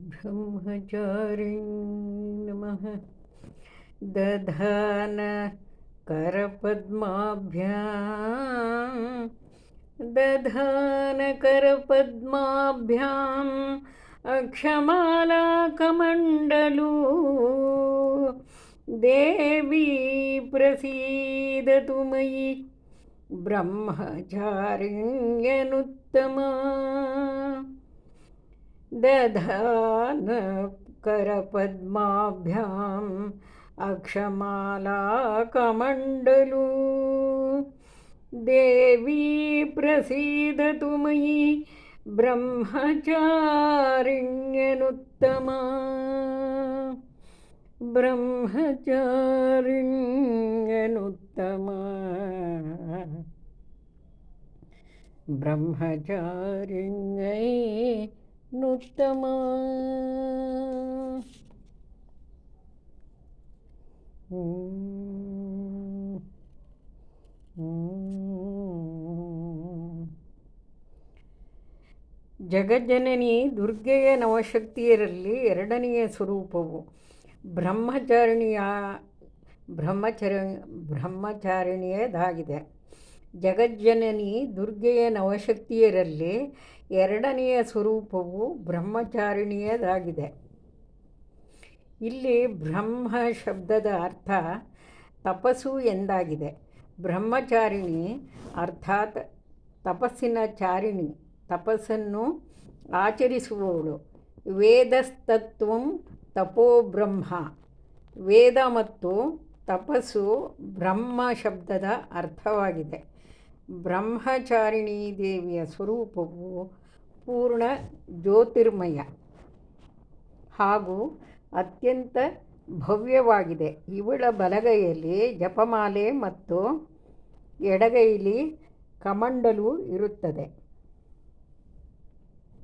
ब्रह्मचारिण्य नमः। दधान करपद्माभ्याम् अक्षमालाकमण्डलू देवी प्रसीदतु मयि ब्रह्मचारिण्यनुत्तमा। दधान करपद्माभ्याम् अक्षमालाकमण्डलू देवी प्रसीदतु मयि ब्रह्मचारिण्यनुत्तमा। ब्रह्मचारिण्यनुत्तमा ब्रह्मचारिण्यनुत्तमा। ಜಗಜ್ಜನನಿ ದುರ್ಗೆಯ ನವಶಕ್ತಿಯರಲ್ಲಿ ಎರಡನೆಯ ಸ್ವರೂಪವು ಬ್ರಹ್ಮಚಾರಿಣಿಯದಾಗಿದೆ. ಜಗಜ್ಜನನಿ ದುರ್ಗೆಯ ನವಶಕ್ತಿಯರಲ್ಲಿ ಎರಡನೆಯ ಸ್ವರೂಪವು ಬ್ರಹ್ಮಚಾರಿಣಿಯದಾಗಿದೆ. ಇಲ್ಲಿ ಬ್ರಹ್ಮ ಶಬ್ದದ ಅರ್ಥ ತಪಸ್ಸು ಎಂದಾಗಿದೆ. ಬ್ರಹ್ಮಚಾರಿಣಿ ಅರ್ಥಾತ್ ತಪಸ್ಸಿನ ಚಾರಿಣಿ, ತಪಸ್ಸನ್ನು ಆಚರಿಸುವವಳು. ವೇದಸ್ತತ್ವಂ ತಪೋಬ್ರಹ್ಮ, ವೇದ ಮತ್ತು ತಪಸ್ಸು ಬ್ರಹ್ಮ ಶಬ್ದದ ಅರ್ಥವಾಗಿದೆ. ಬ್ರಹ್ಮಚಾರಿಣಿ ದೇವಿಯ ಸ್ವರೂಪವು ಪೂರ್ಣ ಜ್ಯೋತಿರ್ಮಯ ಹಾಗೂ ಅತ್ಯಂತ ಭವ್ಯವಾಗಿದೆ. ಇವಳ ಬಲಗೈಯಲ್ಲಿ ಜಪಮಾಲೆ ಮತ್ತು ಎಡಗೈಲಿ ಕಮಂಡಲು ಇರುತ್ತದೆ.